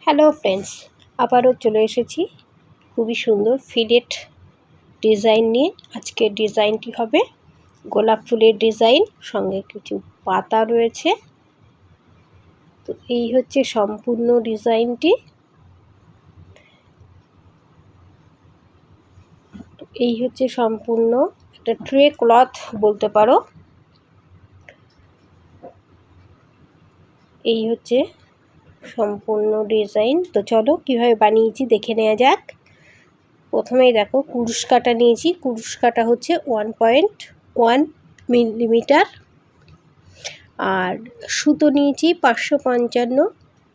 Hello friends, আবারও চলে এসেছি খুবই সুন্দর ফিলেট ডিজাইন নিয়ে। আজকের ডিজাইনটি হবে গোলাপ ফুলের ডিজাইন, সঙ্গে কিছু পাতা রয়েছে। তো এই হচ্ছে সম্পূর্ণ ডিজাইনটি। এই হচ্ছে সম্পূর্ণ একটা ট্রে ক্লথ বলতে পারো। এই হচ্ছে সম্পূর্ণ ডিজাইন। তো চলো কীভাবে বানিয়েছি দেখে নেওয়া যাক। প্রথমেই দেখো কুরুশ কাটা নিয়েছি। কুরুশ কাটা হচ্ছে 1.1 মিলিমিটার। আর সুতো নিয়েছি 555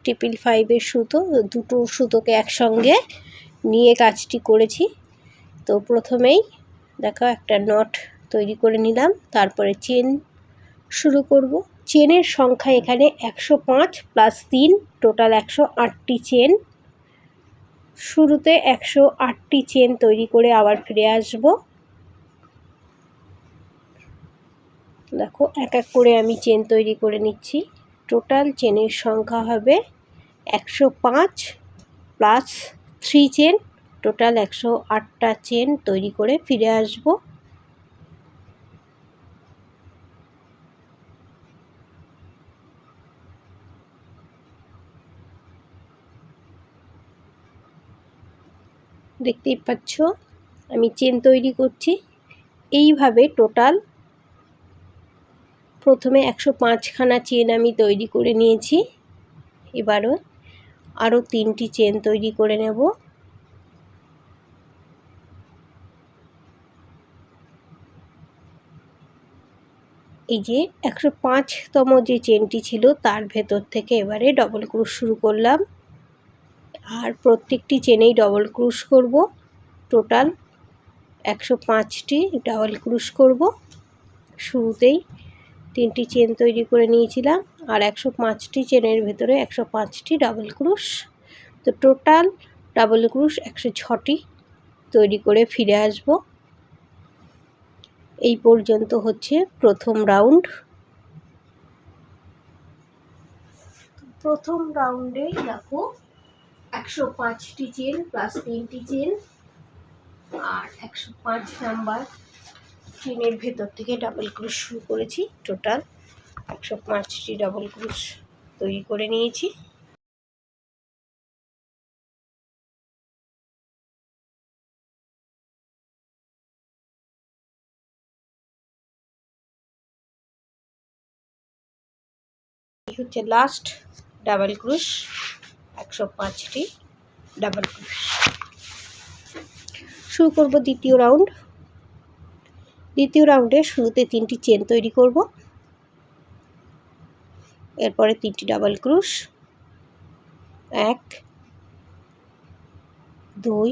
555 সুতো। দুটো সুতোকে একসঙ্গে নিয়ে কাজটি করেছি। তো প্রথমেই দেখো একটা নট তৈরি করে নিলাম, তারপরে চেন শুরু করব। চেনের সংখ্যা এখানে 105 + 3 টোটাল 108টি চেন। শুরুতে 108টি চেন তৈরি করে আবার ফিরে আসব। দেখো এক এক করে আমি চেন তৈরি করে নিচ্ছি। টোটাল চেনের সংখ্যা হবে 105 + 3 চেন, টোটাল 108টা চেন তৈরি করে ফিরে আসব। দেখতেই পাচ্ছ আমি চেন তৈরি করছি। এইভাবে টোটাল প্রথমে 105খানা চেন আমি তৈরি করে নিয়েছি। এবারও আরও 3টি চেন তৈরি করে নেব। এই যে 105তম যে চেনটি ছিল তার ভেতর থেকে এবারে ডবল ক্রোশ শুরু করলাম। আর প্রত্যেকটি চেনেই ডবল ক্রোশ করব। টোটাল 105টি ডবল ক্রোশ করব। শুরুতেই 3টি চেন তৈরি করে নিয়েছিলাম, আর 105টি চেনের ভেতরে 105টি ডবল ক্রোশ। তো টোটাল ডবল ক্রোশ 106টি তৈরি করে ফিরে আসব। এই পর্যন্ত হচ্ছে প্রথম রাউন্ড। প্রথম রাউন্ডে দেখো 105টি চেন প্লাস 3টি চেন, আর 105 নাম্বার চেনের ভেতর থেকে ডাবল ক্রোশ শুরু করেছি। টোটাল 105টি ডাবল ক্রোশ তৈরি করে নিয়েছি। এই হচ্ছে লাস্ট ডাবল ক্রোশ, 105টি ডাবল ক্রোশ। শুরু করব দ্বিতীয় রাউন্ড। দ্বিতীয় রাউন্ডে শুরুতে 3টি চেন তৈরি করব, এরপরে 3টি ডাবল ক্রোশ, 1 2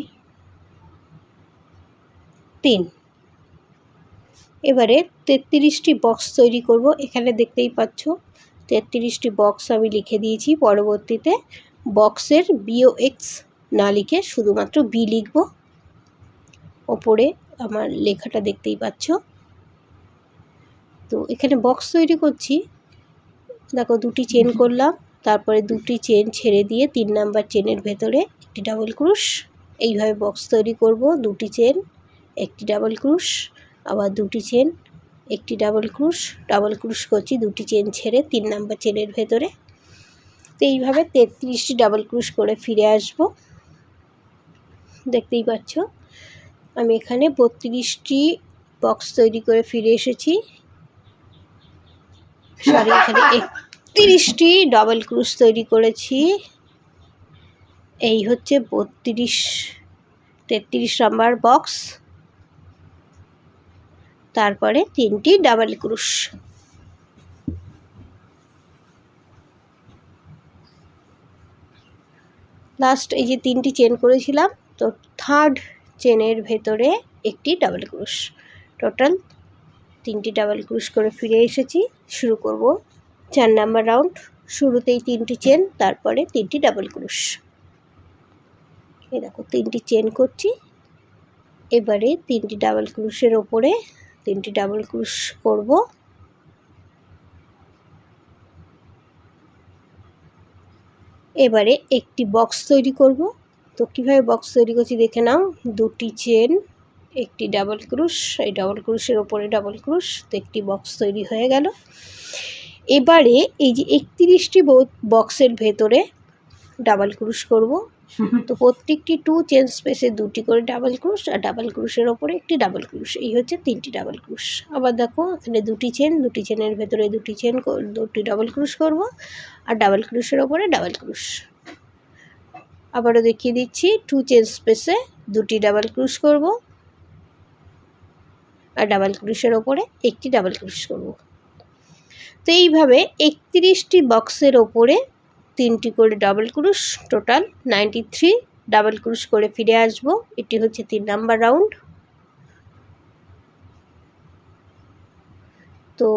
3। এবারে 33টি বক্স তৈরি করব। এখানে দেখতেই পাচ্ছ 33টি বক্স আমি লিখে দিয়েছি। পরবর্তীতে বক্সের BOX না লিখে শুধুমাত্র বি লিখব। ওপরে আমার লেখাটা দেখতেই পাচ্ছ। তো এখানে বক্স তৈরি করছি। দেখো 2টি চেন করলাম, তারপরে 2টি চেন ছেড়ে দিয়ে 3 নাম্বার চেনের ভেতরে একটি ডাবল ক্রোশ। এইভাবে বক্স তৈরি করব। 2টি চেন, একটি ডাবল ক্রোশ, আবার 2টি চেন, একটি ডাবল ক্রোশ করছি 2টি চেন ছেড়ে 3 নাম্বার চেনের ভেতরে। তো এইভাবে 33টি ডাবল ক্রোশ করে ফিরে আসব। দেখতেই পাচ্ছ আমি এখানে 32টি বক্স তৈরি করে ফিরে এসেছি। সরি, এখানে 31টি ডাবল ক্রোশ তৈরি করেছি। এই হচ্ছে 33 নাম্বার বক্স, তারপরে 3টি ডাবল ক্রোশ। লাস্ট এই যে 3টি চেন করেছিলাম, তো থার্ড চেনের ভেতরে একটি ডাবল ক্রোশ। টোটাল 3টি ডাবল ক্রোশ করে ফিরে এসেছি। শুরু করব 4 নাম্বার রাউন্ড। শুরুতেই 3টি চেন, তারপরে 3টি ডাবল ক্রোশ। এই দেখো 3টি চেন করছি। এবারে 3টি ডাবল ক্রোশের ওপরে 3টি ডাবল ক্রোশ করব। এবারে একটি বক্স তৈরি করব। তো কীভাবে বক্স তৈরি করছি দেখে নাও। দুটি চেন, একটি ডাবল ক্রুশ, এই ডাবল ক্রুশের ওপরে ডাবল ক্রুশ, তো একটি বক্স তৈরি হয়ে গেল। এবারে এই যে 31টি বক্সের ভেতরে ডাবল ক্রুশ করব। তো প্রত্যেকটি 2 চেন স্পেসে 2টি করে ডাবল ক্রুশ, আর ডাবল ক্রুশের ওপরে একটি ডাবল ক্রুশ, এই হচ্ছে 3টি ডাবল ক্রুশ। আবার দেখো এখানে দুটি চেনের ভেতরে দুটি ডাবল ক্রুশ করব, আর ডাবল ক্রুশের ওপরে ডাবল ক্রুশ। আবারও দেখিয়ে দিচ্ছি, 2 চেন স্পেসে 2টি ডাবল ক্রুশ করব, আর ডাবল ক্রুশের ওপরে একটি ডাবল ক্রুশ করব। তো এইভাবে 31টি বক্সের ওপরে 3টি করে ডাবল ক্রুশ, টোটাল 93 ডাবল ক্রুশ করে ফিরে আসব। এটি হচ্ছে 3 নাম্বার রাউন্ড। তো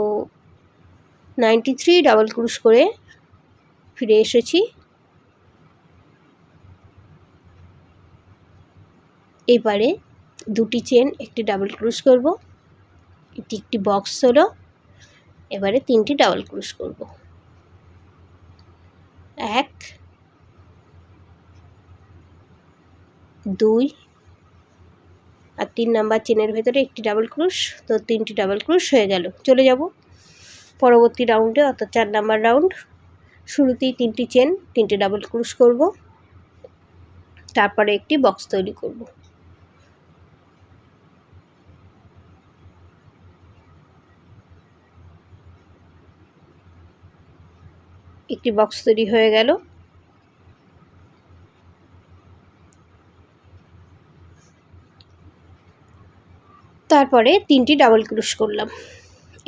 93 ডাবল ক্রুশ করে ফিরে এসেছি। এবারে দুটি চেন, একটি ডাবল ক্রুশ করব, এটি একটি বক্স হলো। এবারে 3টি ডাবল ক্রুশ করব, 1 2 আর 3 নাম্বার চেনের ভেতরে একটি ডাবল ক্রুশ। তো 3টি ডাবল ক্রুশ হয়ে গেল। চলে যাব পরবর্তী রাউন্ডে, অর্থাৎ 4 নাম্বার রাউন্ড। শুরুতেই 3টি চেন, 3টে ডাবল ক্রুশ করব, তারপরে একটি বক্স তৈরি করব। একটি বক্স তৈরি হয়ে গেল। তারপরে 3টি ডাবল ক্রুশ করলাম।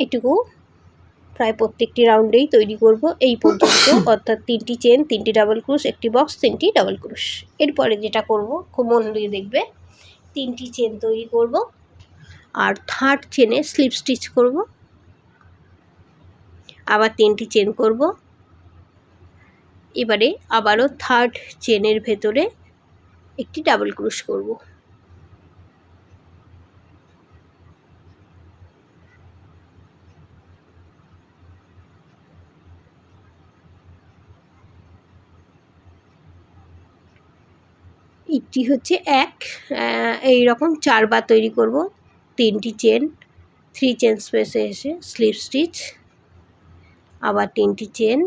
এটুকু প্রায় প্রত্যেকটি রাউন্ডেই তৈরি করব এই পর্যন্ত, অর্থাৎ 3টি চেন, 3টি ডাবল ক্রুশ, একটি বক্স, 3টি ডাবল ক্রুশ। এরপরে যেটা করব, খুব মন দিয়ে দেখবে, 3টি চেন তৈরি করব, আর 3rd চেনে স্লিপ স্টিচ করব, আবার 3টি চেন করব। এবারে আবারও 3rd চেনের ভেতরে একটি ডাবল ক্রুশ করব। এটি হচ্ছে এই রকম 4 বার তৈরি করব। 3টি চেন, 3 চেন স্পেসে এসে স্লিপ স্টিচ, আবার 3টি চেন,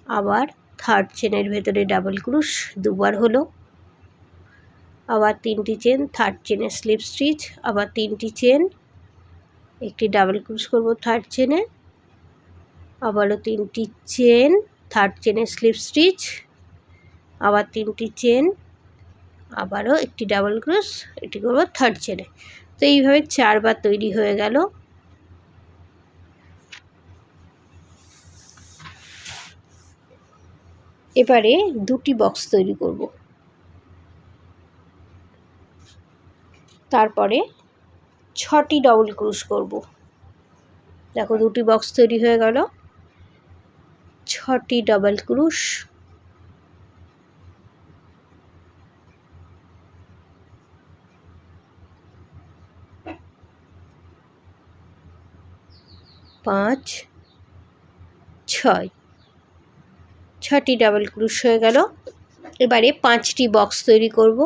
আবার 3rd চেনের ভেতরে ডাবল ক্রুশ 2 বার হলো, আবার 3টি চেন, 3rd চেনে স্লিপ স্টিচ, আবার 3টি চেন, একটি ডাবল ক্রুশ করব 3rd চেনে, আবারও 3টি চেন, 3rd চেনে স্লিপ স্টিচ, আবার 3টি চেন, আবারও একটি ডাবল ক্রুশ, এটি করব 3rd চেনে। তো এইভাবে 4 বার তৈরি হয়ে গেল। এবারে 2টি বক্স তৈরি করব। তারপরে 6টি ডাবল ক্রুশ করব। দেখো 2টি বক্স তৈরি হয়ে গেল। 6টি ডাবল ক্রুশ, পাঁচ, 6টি ডাবল ক্রুশ হয়ে গেল। এবারে 5টি বক্স তৈরি করব।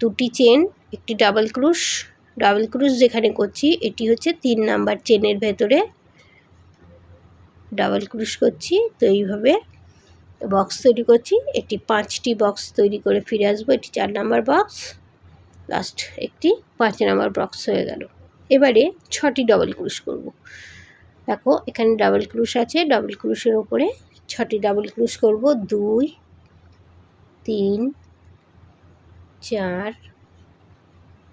2টি চেন, একটি ডাবল ক্রুশ, যেখানে করছি এটি হচ্ছে 3 নাম্বার চেনের ভেতরে ডাবল ক্রুশ করছি। তো এইভাবে বক্স তৈরি করছি। এটি 5টি বক্স তৈরি করে ফিরে আসবো। এটি 4 নাম্বার বক্স, লাস্ট একটি 5 নাম্বার বক্স হয়ে গেল। এবারে 6টি ডাবল ক্রুশ করব। দেখো এখানে ডাবল ক্রুশ আছে, ডাবল ক্রুশের ওপরে 6টি ডাবল ক্রুশ করব। 2 3 4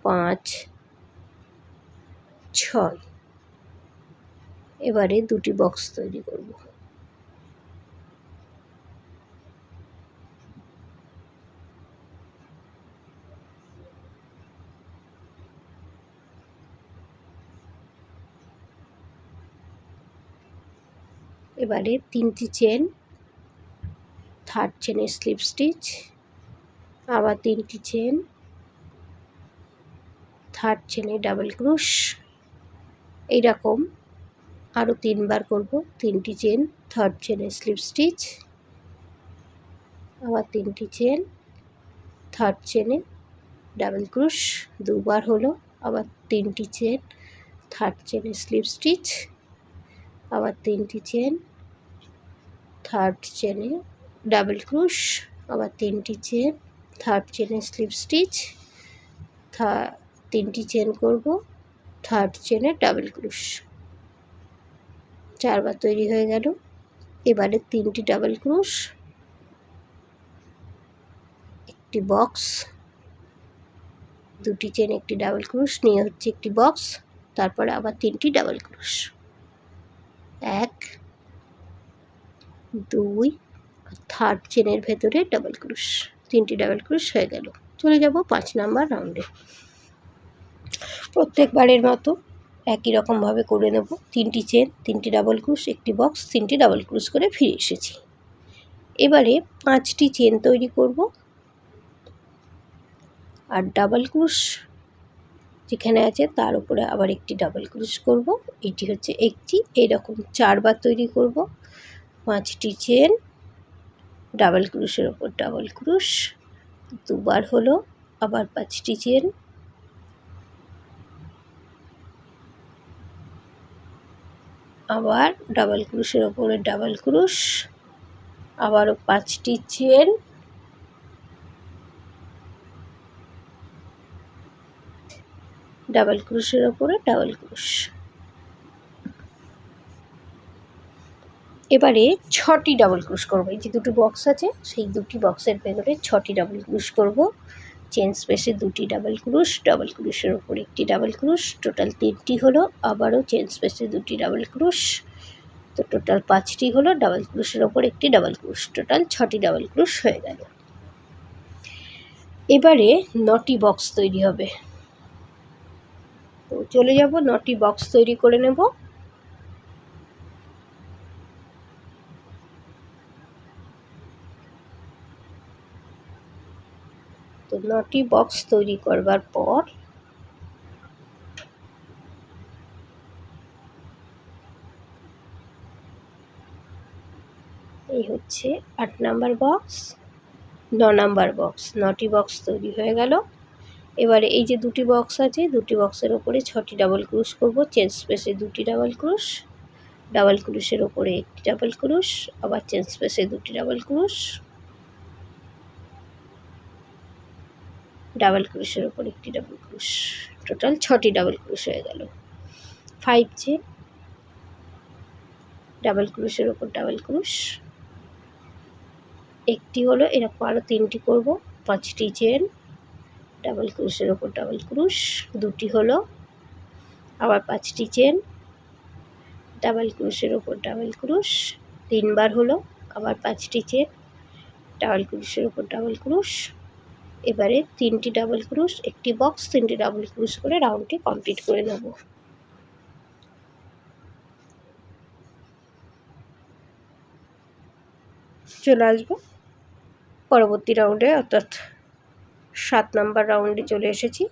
5 6। এবারে 2টি বক্স তৈরি করব। এবারে 3টি চেন, 3rd চেনে স্লিপ স্টিচ, আবার 3টি চেন, 3rd চেনে ডাবল ক্রুশ। এইরকম আরও 3বার করব, 3টি চেন, থার্ড চেনে স্লিপ স্টিচ, আবার 3টি চেন, থার্ড চেনে ডাবল ক্রোশ, 2বার হলো, আবার 3টি চেন, থার্ড চেনে স্লিপ স্টিচ, আবার 3টি চেন, থার্ড চেনে ডাবল ক্রোশ, আবার 3টি চেন, থার্ড চেনে স্লিপ স্টিচ, 3টি চেন করব, থার্ড চেনে ডাবল ক্রোশ, 4বার তৈরি হয়ে গেল। এবারে 3টি ডাবল ক্রোশ, একটি বক্স, 2টি চেন, একটি ডাবল ক্রোশ নিয়ে হচ্ছে একটি বক্স, তারপরে আবার 3টি ডাবল ক্রোশ, 1 2, থার্ড চেনের ভেতরে ডাবল ক্রোশ, 3টি ডাবল ক্রোশ হয়ে গেল। চলে যাব 5 নাম্বার রাউন্ডে। প্রত্যেকবারের মতো একই রকমভাবে করে নেব। 3টি চেন, 3টি ডাবল ক্রোশ, একটি বক্স, 3টি ডাবল ক্রোশ করে ফিরে এসেছি। এবারে 5টি চেন তৈরি করব, আর ডাবল ক্রোশ যেখানে আছে তার উপরে আবার একটি ডাবল ক্রোশ করব। এটি হচ্ছে একটি, এরকম 4বার তৈরি করব। 5টি চেন, ডাবল ক্রোশের ওপর ডাবল ক্রোশ, 2বার হলো, আবার 5টি চেন, আবার ডাবল ক্রোশের ওপরে ডাবল ক্রোশ, আবারও 5টি চেন, ডাবল ক্রোশের ওপরে ডাবল ক্রোশ। এবারে 6টি ডাবল ক্রোশ করব। এই যে দুটো বক্স আছে, সেই দুটি বক্সের ভেতরে 6টি ডাবল ক্রোশ করব। চেন স্পেসে 2টি ডাবল ক্রোশ, ডাবল ক্রোশের ওপর একটি ডাবল ক্রোশ, টোটাল 3টি হলো। আবারও চেন স্পেসে 2টি ডাবল ক্রোশ, তো টোটাল 5টি হলো। ডাবল ক্রোশের ওপর একটি ডাবল ক্রোশ, টোটাল 6টি ডাবল ক্রোশ হয়ে গেল। এবারে 9টি বক্স তৈরি হবে। তো চলে যাব 9টি বক্স তৈরি করে নেব। তো 9টি বক্স তৈরি করবার পর এই হচ্ছে 8 নাম্বার বক্স, 9 নাম্বার বক্স। 9টি বক্স তৈরি হয়ে গেল। এবারে এই যে দুটি বক্স আছে, দুটি বক্সের ওপরে 6টি ডাবল ক্রোশ করব। চেন স্পেসে 2টি ডাবল ক্রোশ, ডাবল ক্রোশের ওপরে একটি ডাবল ক্রোশ, আবার চেন স্পেসে 2টি ডাবল ক্রোশ, ডাবল ক্রোশের ওপর একটি ডাবল ক্রোশ, টোটাল 6টি ডাবল ক্রোশ হয়ে গেল। 5 চেন, ডাবল ক্রোশের ওপর ডাবল ক্রোশ, একটি হলো, এরকম আরও 3টি করব। 5টি চেন, ডাবল ক্রোশের ওপর ডাবল ক্রোশ, 2টি হলো, আবার 5টি চেন, ডাবল ক্রোশের ওপর ডাবল ক্রোশ, 3বার হলো, আবার 5টি চেন, ডাবল ক্রোশের ওপর ডাবল ক্রোশ। এবারে 3টি ডাবল ক্রোশ, একটি বক্স, 3টি ডাবল ক্রোশ করে রাউন্ডটি কমপ্লিট করে নেব। চলে আসবো পরবর্তী রাউন্ডে, অর্থাৎ 7 নাম্বার রাউন্ডে চলে এসেছি।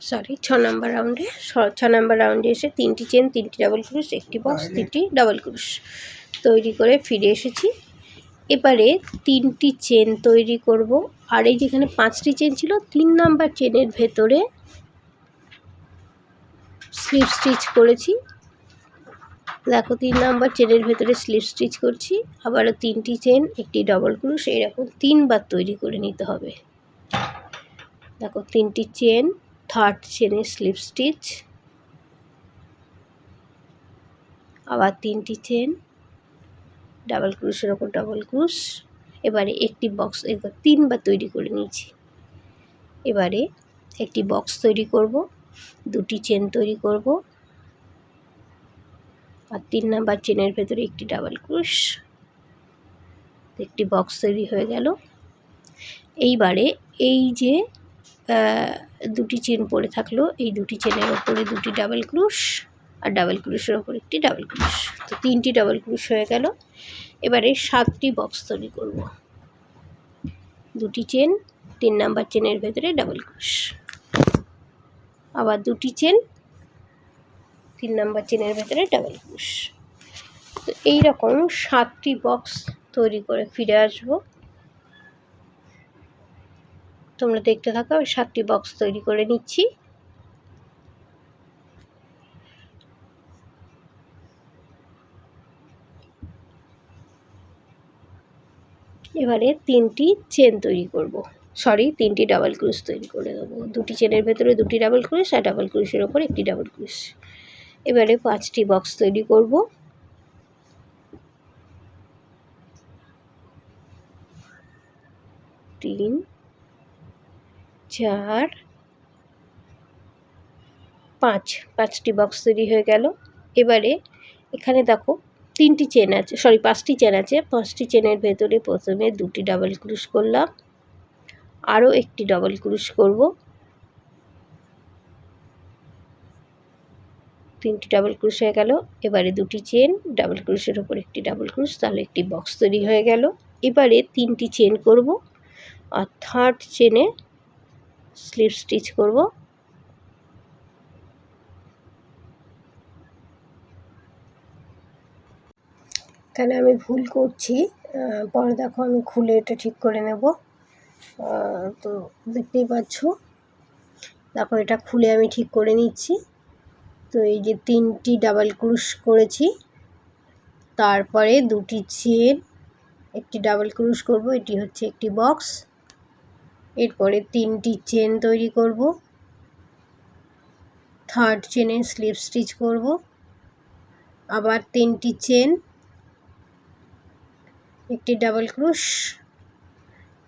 6 নাম্বার রাউন্ডে। 6 নাম্বার রাউন্ডে এসে 3টি চেন, 3টি ডাবল ক্রোশ, একটি বক্স, 3টি ডাবল ক্রোশ তৈরি করে ফিরে এসেছি। এবারে 3টি চেন তৈরি করব, আর এই যেখানে 5টি চেন ছিল, 3 নাম্বার চেনের ভেতরে স্লিপ স্টিচ করেছি। দেখো 3 নাম্বার চেনের ভেতরে স্লিপ স্টিচ করছি, আবারও 3টি চেন, একটি ডাবল ক্রোশ, এরকম 3বার তৈরি করে নিতে হবে। দেখো 3টি চেন, থার্ড চেনে স্লিপ স্টিচ, আবার 3টি চেন, ডাবল ক্রোশের ওপর ডাবল ক্রোশ। এবারে একটি বক্স, 3বার তৈরি করে নিয়েছি। এবারে একটি বক্স তৈরি করব, 2টি চেন তৈরি করব, আর 3 নাম্বার চেনের ভেতরে একটি ডাবল ক্রোশ, একটি বক্স তৈরি হয়ে গেল। এইবারে এই যে 2টি চেন পড়ে থাকলো, এই 2টি চেনের ওপরে 2টি ডাবল ক্রোশ, আর ডাবল ক্রোশের ওপর একটি ডাবল ক্রোশ, তো 3টি ডাবল ক্রোশ হয়ে গেল। এবারে 7টি বক্স তৈরি করব, 2টি চেন, 3 নাম্বার চেনের ভেতরে ডাবল ক্রোশ, আবার দুটি চেন, 3 নাম্বার চেনের ভেতরে ডাবল ক্রোশ। তো এইরকম 7টি বক্স তৈরি করে ফিরে আসবো। তোমরা দেখতে থাকো, আমি 7টি বক্স তৈরি করে নিচ্ছি। এবারে 3টি চেন তৈরি করব, 3টি ডাবল ক্রোশ তৈরি করে দেবো। দুটি চেনের ভেতরে দুটি ডাবল ক্রোশ আর ডাবল ক্রোশের ওপর একটি ডাবল ক্রোশ। এবারে 5টি বক্স তৈরি করব। 3, 4, 5, 5টি বক্স তৈরি হয়ে গেল। এবারে এখানে দেখো 3টি চেন আছে, 5টি চেন আছে। 5টি চেনের ভেতরে প্রথমে দুটি ডাবল ক্রোশ করলাম, আরও একটি ডাবল ক্রোশ করব, 3টি ডাবল ক্রোশ হয়ে গেল। এবারে দুটি চেন, ডাবল ক্রোশের ওপর একটি ডাবল ক্রোশ, তাহলে একটি বক্স তৈরি হয়ে গেল। এবারে 3টি চেন করব আর 3rd চেনে স্লিপ স্টিচ করব। এখানে আমি ভুল করছি, পরে দেখো আমি খুলে এটা ঠিক করে নেব। তো দেখতেই পাচ্ছ, দেখো এটা খুলে আমি ঠিক করে নিচ্ছি। তো এই যে 3টি ডাবল ক্রোশ করেছি, তারপরে দুটি চেন, একটি ডাবল ক্রোশ করব, এটি হচ্ছে একটি বক্স। এরপরে 3টি চেন তৈরি করব, 3rd চেনে স্লিপ স্টিচ করব, আবার 3টি চেন, একটি ডাবল ক্রোশ,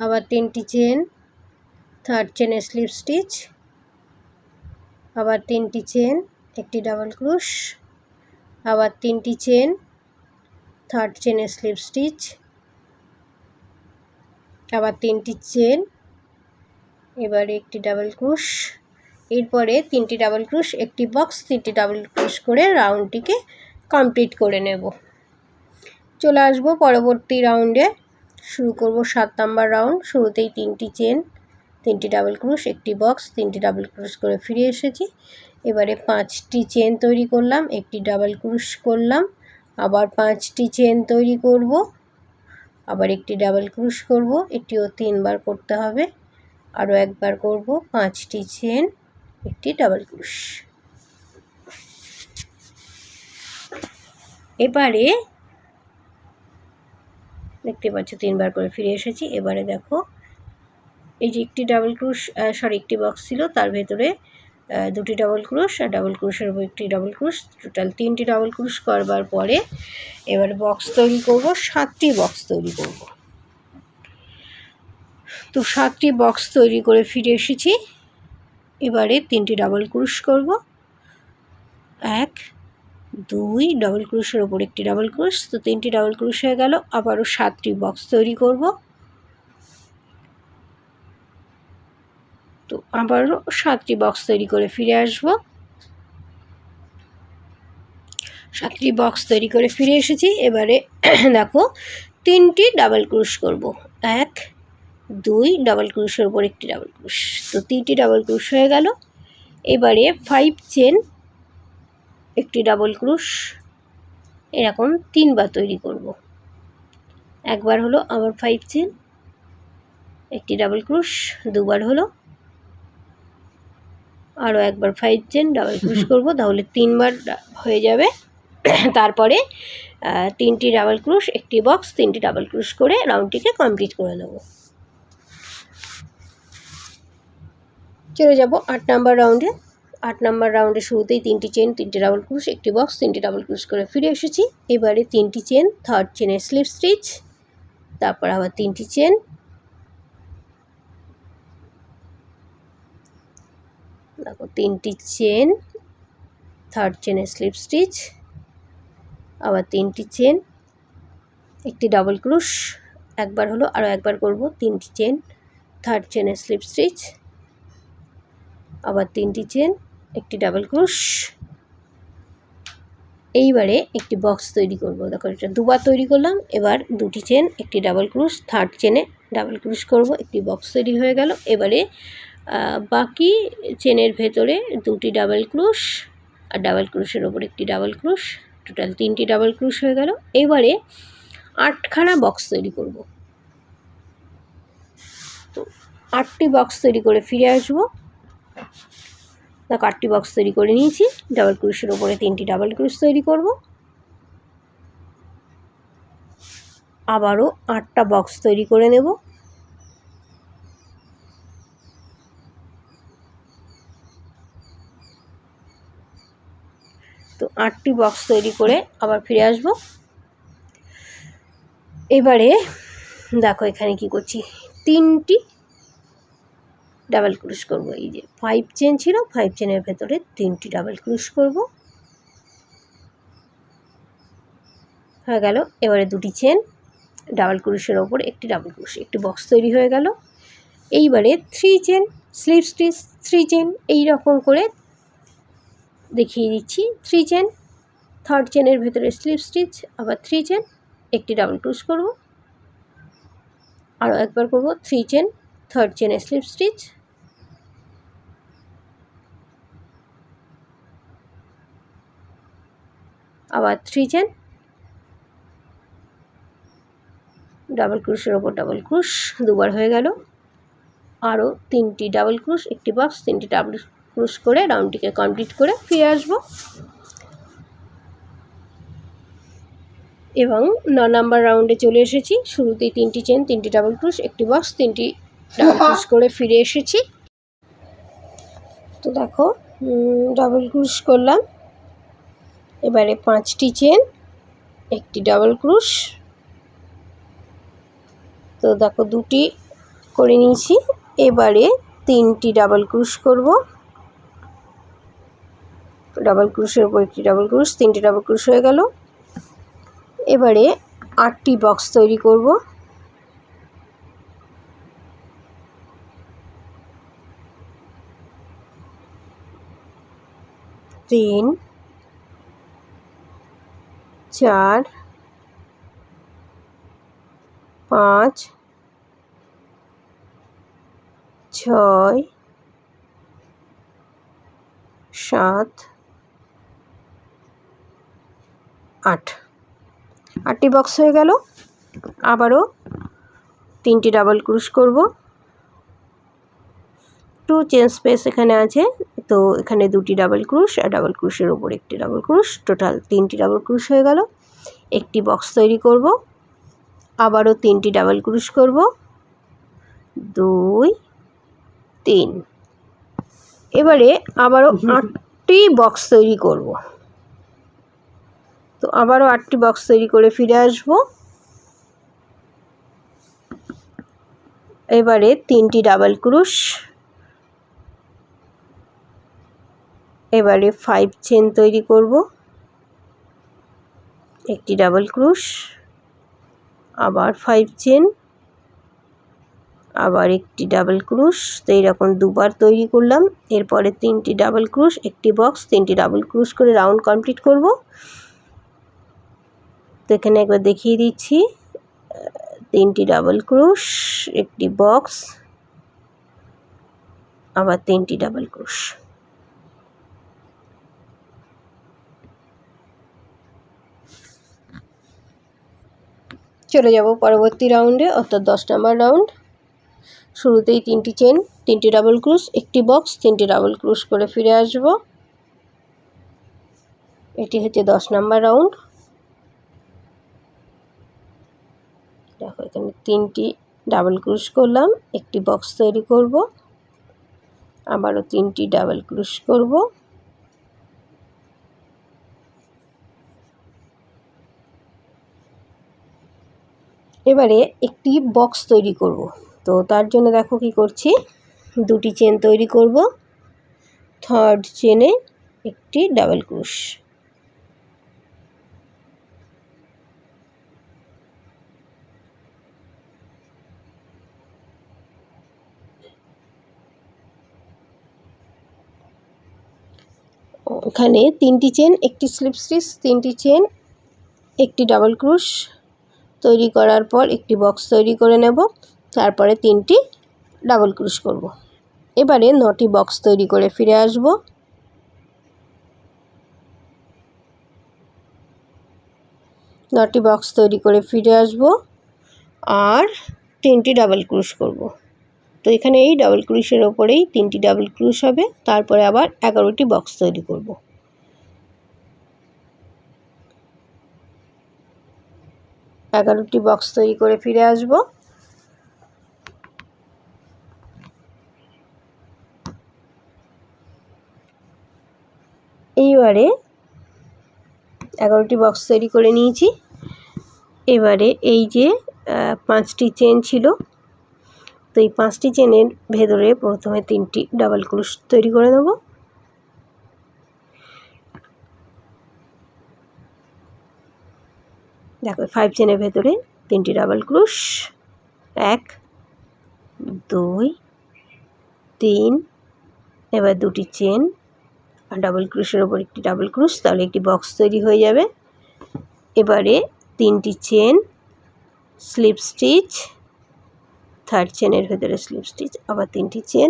আবার 3টি চেন, 3rd চেনে স্লিপ স্টিচ, আবার 3টি চেন, একটি ডাবল ক্রোশ, আবার 3টি চেন, 3rd চেনে স্লিপ স্টিচ, আবার 3টি চেন, এবারে একটি ডাবল ক্রোশ। এরপরে 3টি ডাবল ক্রোশ, একটি বক্স, 3টি ডাবল ক্রোশ করে রাউন্ডটিকে কমপ্লিট করে নেব। চলে আসবো পরবর্তী রাউন্ডে। শুরু করব 7 নাম্বার রাউন্ড। শুরুতেই 3টি চেন, 3টি ডাবল ক্রোশ, একটি বক্স, 3টি ডাবল ক্রোশ করে ফিরে এসেছি। এবারে 5টি চেন তৈরি করলাম, একটি ডাবল ক্রোশ করলাম, আবার 5টি চেন তৈরি করব, আবার একটি ডাবল ক্রোশ করব, এটিও 3 বার করতে হবে, আরও একবার করব, 5টি চেন, একটি ডাবল ক্রোশ। এবারে দেখতে পাচ্ছ 3 বার করে ফিরে এসেছি। এবারে দেখো এই যে একটি ডাবল ক্রোশ, একটি বক্স ছিল, তার ভেতরে দুটি ডাবল ক্রোশ আর ডাবল ক্রোশের উপর একটি ডাবল ক্রোশ, টোটাল 3টি ডাবল ক্রোশ করবার পরে এবার বক্স তৈরি করব। 7টি বক্স তৈরি করব। তো 7টি বক্স তৈরি করে ফিরে এসেছি। এবারে 3টি ডাবল ক্রোশ করব, 1, 2, ডাবল ক্রোশের ওপর একটি ডাবল ক্রোশ, তো 3টি ডাবল ক্রোশ হয়ে গেল। আবারও 7টি বক্স তৈরি করব। তো আবারও 7টি বক্স তৈরি করে ফিরে আসব। 7টি বক্স তৈরি করে ফিরে এসেছি। এবারে দেখো 3টি ডাবল ক্রোশ করব, 1, 2, ডাবল ক্রোশের ওপর একটি ডাবল ক্রোশ, তো 3টি ডাবল ক্রোশ হয়ে গেল। এবারে 5 চেন, একটি ডাবল ক্রোশ, এরকম 3 বার তৈরি করব। একবার হলো, আবার 5 চেন, একটি ডাবল ক্রোশ, 2 বার হলো, আরও একবার 5 চেন ডাবল ক্রোশ করব, তাহলে 3 বার হয়ে যাবে। তারপরে 3টি ডাবল ক্রোশ, একটি বক্স, 3টি ডাবল ক্রোশ করে রাউন্ডটিকে কমপ্লিট করে নেব। চলে যাব 8 নাম্বার রাউন্ডে। 8 নাম্বার রাউন্ডে শুরুতেই 3টি চেন, 3টি ডাবল ক্রোশ, একটি বক্স, 3টি ডাবল ক্রোশ করে ফিরে এসেছি। এবারে 3টি চেন, 3rd চেনে স্লিপ স্টিচ, তারপর আবার 3টি চেন, দেখো 3টি চেন, 3rd চেনে স্লিপ স্টিচ, আবার 3টি চেন, একটি ডাবল ক্রোশ, একবার হলো, আরও একবার করব, 3টি চেন, 3rd চেনে স্লিপ স্টিচ, আবার 3টি চেন, একটি ডাবল ক্রোশ। এইবারে একটি বক্স তৈরি করব। দেখো এটা 2 বার তৈরি করলাম। এবার 2টি চেন, একটি ডাবল ক্রোশ, 3rd চেনে ডাবল ক্রোশ করব, একটি বক্স তৈরি হয়ে গেল। এবারে বাকি চেনের ভেতরে দুটি ডাবল ক্রোশ আর ডাবল ক্রোশের ওপর একটি ডাবল ক্রোশ, টোটাল 3টি ডাবল ক্রোশ হয়ে গেল। এবারে 8খানা বক্স তৈরি করব। তো 8টি বক্স তৈরি করে ফিরে আসবো। দেখো 8টি বক্স তৈরি করে নিয়েছি। ডাবল ক্রোশের ওপরে 3টি ডাবল ক্রোশ তৈরি করব। আবারও 8টা বক্স তৈরি করে নেব। তো 8টি বক্স তৈরি করে আবার ফিরে আসব। এবারে দেখো এখানে কি করছি, 3টি ডাবল ক্রোশ করব। এই যে 5 চেন ছিল, 5 চেনের ভেতরে 3টি ডাবল ক্রোশ করব। হয়ে গেল। এবারে 2টি চেন, ডাবল ক্রোশের ওপর একটি ডাবল ক্রোশ, একটি বক্স তৈরি হয়ে গেল। এইবারে 3 চেন স্লিপ স্টিচ, 3 চেন এই রকম করে দেখিয়ে দিচ্ছি। 3 চেন, 3rd চেনের ভেতরে স্লিপ স্টিচ, আবার 3 চেন, একটি ডাবল ক্রোশ করব। আরও একবার করব 3 চেন, 3rd চেনে স্লিপ স্টিচ, আবার 3 চেন, ডাবল ক্রোশের ওপর ডাবল ক্রোশ, দুবার হয়ে গেল। আরও 3টি ডাবল ক্রোশ, একটি বক্স, 3টি ডাবল ক্রোশ করে রাউন্ডটিকে কমপ্লিট করে ফিরে আসব। এবং 9 নাম্বার রাউন্ডে চলে এসেছি। শুরুতেই 3টি চেন, 3টি ডাবল ক্রোশ, একটি বক্স, 3টি ডাবল ক্রোশ করে ফিরে এসেছি। তো দেখো ডাবল ক্রোশ করলাম। এবারে 5টি চেন, একটি ডাবল ক্রোশ। তো দেখো 2টি করে নিয়েছি। এবারে 3টি ডাবল ক্রোশ করব। ডাবল ক্রোশের উপর একটি ডাবল ক্রোশ, 3টি ডাবল ক্রোশ হয়ে গেল। এবারে 8টি বক্স তৈরি করব। তিন, 4, 5, 6, 7, 8। 8টি বক্স হয়ে গেল। আবারও 3টি ডাবল ক্রোশ করব। 2 চেন স্পেস এখানে আছে, তো এখানে 2টি ডাবল ক্রোশ আর ডাবল ক্রোশের ওপর একটি ডাবল ক্রোশ, টোটাল 3টি ডাবল ক্রোশ হয়ে গেল। একটি বক্স তৈরি করব। আবারও 3টি ডাবল ক্রোশ করব। 2, 3। এবারে আবারও 8টি বক্স তৈরি করব। তো আবারও 8টি বক্স তৈরি করে ফিরে আসব। এবারে 3টি ডাবল ক্রোশ, এবারে 5 চেন তৈরি করব, একটি ডাবল ক্রোশ, আবার 5 চেন, আবার একটি ডাবল ক্রোশ। তো এইরকম দুবার তৈরি করলাম। এরপরে 3টি ডাবল ক্রোশ, একটি বক্স, 3টি ডাবল ক্রোশ করে রাউন্ড কমপ্লিট করব। তো এখানে একবার দেখিয়ে দিচ্ছি, 3টি ডাবল ক্রোশ, একটি বক্স, আবার 3টি ডাবল ক্রোশ। চলে যাব পরবর্তী রাউন্ডে, অর্থাৎ 10 নম্বর রাউন্ড। শুরুতেই 3টি চেন, 3টি ডাবল ক্রোশ, একটি বক্স, 3টি ডাবল ক্রোশ করে ফিরে আসব। এটি হচ্ছে 10 নম্বর রাউন্ড। দেখো এখানে 3টি ডাবল ক্রোশ করলাম, একটি বক্স তৈরি করব, আবারও 3টি ডাবল ক্রোশ করব, এবারে একটি বক্স তৈরি করব। তো তার জন্য দেখো কি করছি, 2টি চেন তৈরি করব, 3rd চেনে একটি ডাবল ক্রোশ, এখানে 3টি চেন, একটি স্লিপ স্টিচ, 3টি চেন, একটি ডাবল ক্রোশ তৈরি করার পর একটি বক্স তৈরি করে নেব, তারপরে 3টি ডাবল ক্রোশ করব। এবারে 9টি বক্স তৈরি করে ফিরে আসব। নটি বক্স তৈরি করে ফিরে আসব আর 3টি ডাবল ক্রোশ করব। তো এখানে এই ডাবল ক্রোশের ওপরেই 3টি ডাবল ক্রোশ হবে, তারপরে আবার 11টি বক্স তৈরি করব। 11টি বক্স তৈরি করে ফিরে আসব। এইবারে 11টি বক্স তৈরি করে নিয়েছি। এবারে এই যে 5টি চেন ছিল, তো এই 5টি চেনের ভেতরে প্রথমে 3টি ডাবল ক্রোশ তৈরি করে নেব। দেখো 5 চেনের ভেতরে 3টি ডাবল ক্রোশ, 1 2 3, এবার 2টি চেন আর ডাবল ক্রোশের ওপর একটি ডাবল ক্রোশ, তাহলে একটি বক্স তৈরি হয়ে যাবে। এবারে 3টি চেন, স্লিপ স্টিচ, 3rd চেনের ভেতরে স্লিপ স্টিচ, আবার 3টি চেন,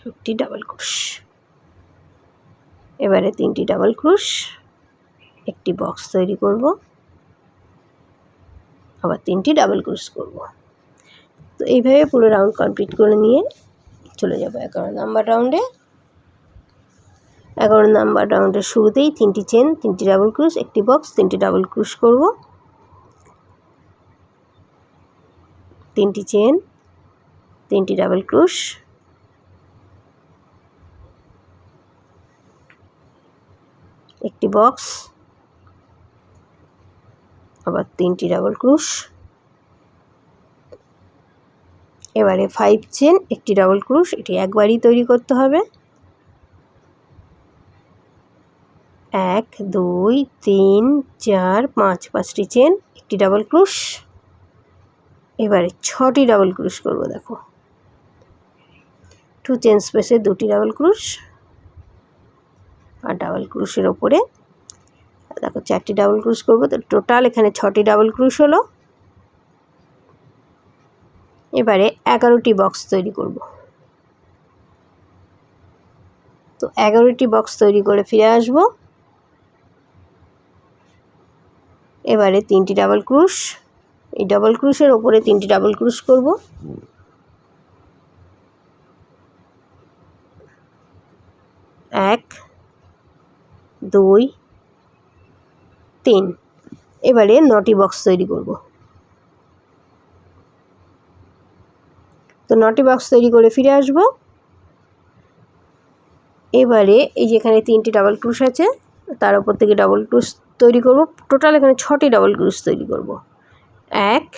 একটি ডাবল ক্রোশ। এবারে 3টি ডাবল ক্রোশ, একটি বক্স তৈরি করব, আবার 3টি ডাবল ক্রোশ করব। তো এইভাবে পুরো রাউন্ড কমপ্লিট করে নিয়ে চলে যাব 11 নাম্বার রাউন্ডে। 11 নাম্বার রাউন্ডের শুরুতেই 3টি চেন, 3টি ডাবল ক্রোশ, একটি বক্স, 3টি ডাবল ক্রোশ করব। 3টি চেন, 3টি ডাবল ক্রোশ, একটি বক্স, আবার 3টি ডাবল ক্রোশ। এবারে 5 চেন, একটি ডাবল ক্রোশ, এটি একবারই তৈরি করতে হবে। 1 2 3 4 5, 5টি চেন, একটি ডাবল ক্রোশ। এবারে 6টি ডাবল ক্রোশ করব। দেখো 2 চেন স্পেসে 2টি ডাবল ক্রোশ আর ডাবল ক্রোশের ওপরে দেখো 4টি ডাবল ক্রোশ করব। তো টোটাল এখানে 6টি ডাবল ক্রোশ হলো। এবারে 11টি বক্স তৈরি করব। তো 11টি বক্স তৈরি করে ফিরে আসব। এবারে 3টি ডাবল ক্রোশ, এই ডাবল ক্রোশের ওপরে 3টি ডাবল ক্রোশ করব। 1 2 3, এবারে 9টি বক্স তৈরি করব। তো 9টি বক্স তৈরি করে ফিরে আসব। এবারে এই যেখানে 3টি ডাবল ক্রোশ আছে তার উপর থেকে ডাবল ক্রোশ তৈরি করব। টোটাল এখানে 6টি ডাবল ক্রোশ তৈরি করব। 1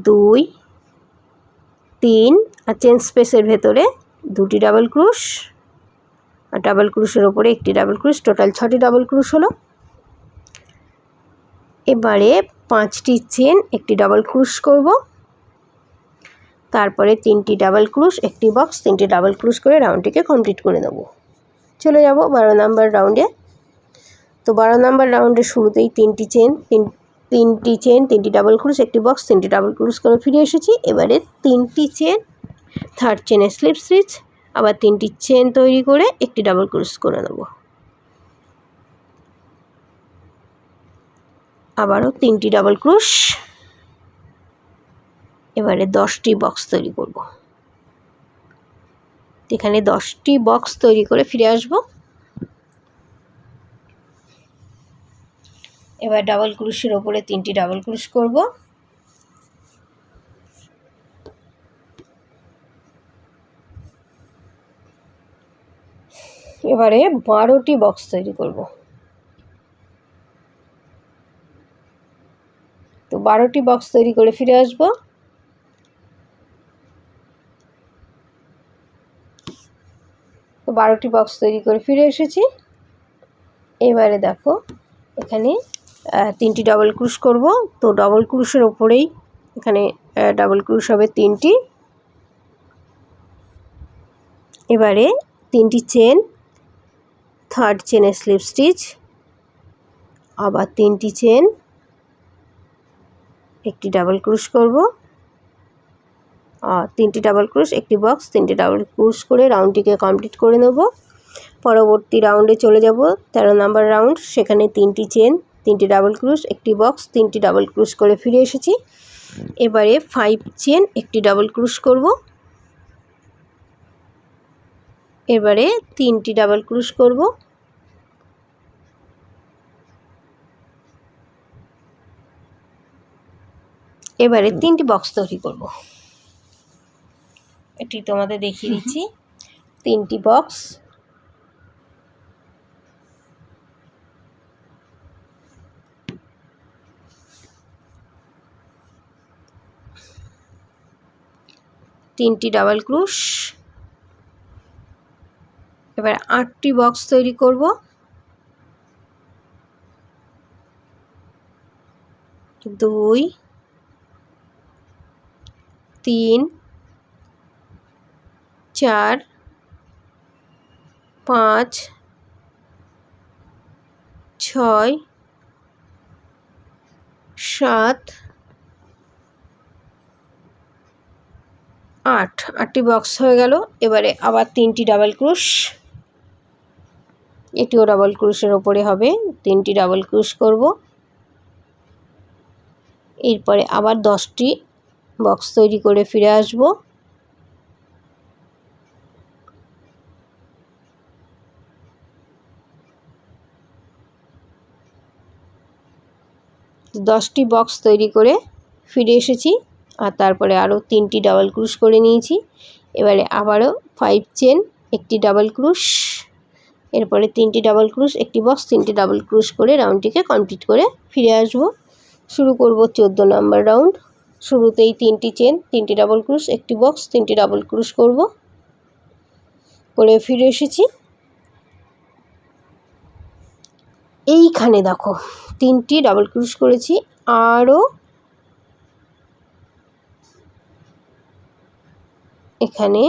2 3 আর চেন স্পেসের ভেতরে 2টি ডাবল ক্রোশ আর ডাবল ক্রোশের ওপরে একটি ডাবল ক্রোশ, টোটাল 6টি ডাবল ক্রোশ হলো। এবারে 5টি চেন, একটি ডাবল ক্রোশ করব, তারপরে 3টি ডাবল ক্রোশ, একটি বক্স, 3টি ডাবল ক্রোশ করে রাউন্ডটিকে কমপ্লিট করে নেব। চলে যাব 12 নাম্বার রাউন্ডে। তো 12 নাম্বার রাউন্ডের শুরুতেই 3টি চেন, 3টি ডাবল ক্রোশ, একটি বক্স, 3টি ডাবল ক্রোশ করে ফিরে এসেছি। এবারে 3টি চেন, 3rd চেনে স্লিপ স্টিচ, আবার 3টি চেন তৈরি করে একটি ডাবল ক্রোশ করে নেব। আবারও 3টি ডাবল ক্রোশ। এবারে 10টি বক্স তৈরি করব। এখানে 10টি বক্স তৈরি করে ফিরে আসব। এবার ডাবল ক্রোশের ওপরে 3টি ডাবল ক্রোশ করব। এবারে 12টি বক্স তৈরি করব। তো 12টি বক্স তৈরি করে ফিরে আসব। তো 12টি বক্স তৈরি করে ফিরে এসেছি। এবারে দেখো এখানে 3টি ডাবল ক্রোশ করব। তো ডাবল ক্রোশের ওপরেই এখানে ডাবল ক্রোশ হবে 3টি। এবারে 3টি চেন, 3rd চেনে স্লিপ স্টিচ, আবার 3টি চেন, একটি ডাবল ক্রোশ করব, তিনটি ডাবল ক্রোশ, একটি বক্স, তিনটি ডাবল ক্রোশ করে রাউন্ডটিকে কমপ্লিট করে নেব। পরবর্তী রাউন্ডে চলে যাব, 13 নাম্বার রাউন্ড। সেখানে তিনটি চেন, তিনটি ডাবল ক্রোশ, একটি বক্স, তিনটি ডাবল ক্রোশ করে ফিরে এসেছি। এবারে 5 চেন, একটি ডাবল ক্রোশ করব। এবারে তিনটি ডাবল ক্রোশ করব। এবারে তিনটি বক্স তৈরি করব। এটি তোমাদের দেখিয়ে দিচ্ছি। তিনটি বক্স, তিনটি ডাবল ক্রোশ। এবার 8টি বক্স তৈরি করব। 2 3 4 5 6 7 8। 8টি বক্স হয়ে গেল। এবারে আবার তিনটি ডাবল ক্রোশ, এটিও ডাবল ক্রোশের ওপরে হবে। তিনটি ডাবল ক্রোশ করব। এরপরে আবার 10টি বক্স তৈরি করে ফিরে আসব। দশটি বক্স তৈরি করে ফিরে এসেছি, আর তারপরে আরও তিনটি ডাবল ক্রোশ করে নিয়েছি। এবারে আবারও 5 চেন, একটি ডাবল ক্রোশ, এরপরে তিনটি ডাবল ক্রোশ, একটি বক্স, তিনটি ডাবল ক্রোশ করে রাউন্ডটিকে কমপ্লিট করে ফিরে আসব। শুরু করব 14 নাম্বার রাউন্ড। শুরুতেই তিনটি চেন, তিনটি ডাবল ক্রোশ, একটি বক্স, তিনটি ডাবল ক্রোশ করব, করে ফিরে এসেছি। এইখানে দেখো তিনটি ডাবল ক্রোশ করেছি, আরও এখানে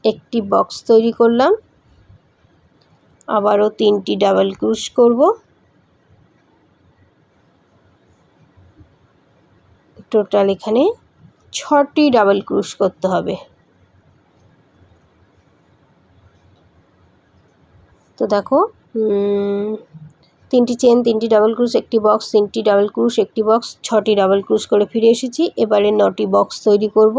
একটি বক্স তৈরি করলাম, আবারও তিনটি ডাবল ক্রোশ করব। টোটাল এখানে 6টি ডাবল ক্রোশ করতে হবে। তো দেখো তিনটি চেন, তিনটি ডাবল ক্রোশ, একটি বক্স, তিনটি ডাবল ক্রোশ, একটি বক্স, 6টি ডাবল ক্রোশ করে ফিরে এসেছি। এবারে 9টি বক্স তৈরি করব।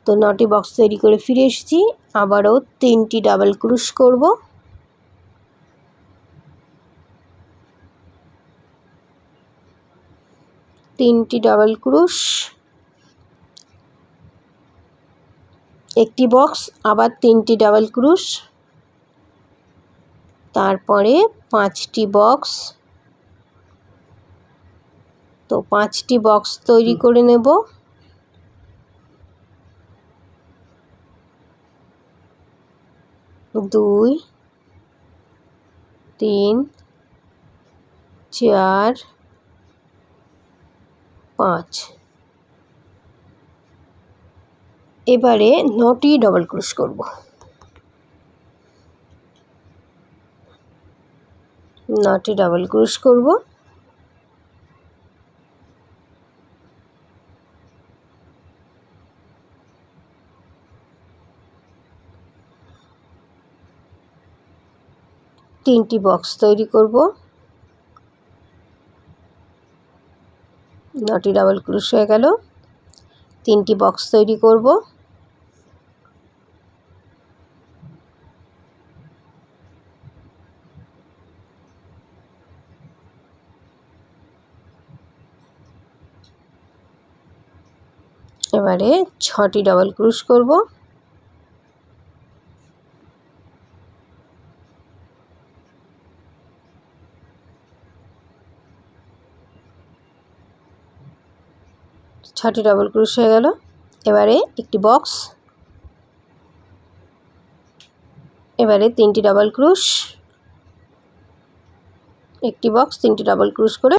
তো 9টি বক্স তৈরি করে ফিরে এসেছি, আবারও তিনটি ডাবল ক্রোশ করব। তিনটি ডাবল ক্রোশ, একটি বক্স, আবার তিনটি ডাবল ক্রোশ, তারপরে 5টি বক্স। তো 5টি বক্স তৈরি করে নেব। দুই, 3, 4, 5। এবারে 9টি ডাবল ক্রোশ করব। 9টি ডাবল ক্রোশ করব। তিনটি বক্স তৈরি করব। 9টি ডাবল ক্রোশ হয়ে গেল। তিনটি বক্স তৈরি করব। এবারে 6টি ডাবল ক্রোশ করব। ছটি ডাবল ক্রোশ হয়ে গেল। এবারে একটি বক্স, এবারে তিনটি ডাবল ক্রোশ, একটি বক্স, তিনটি ডাবল ক্রোশ করে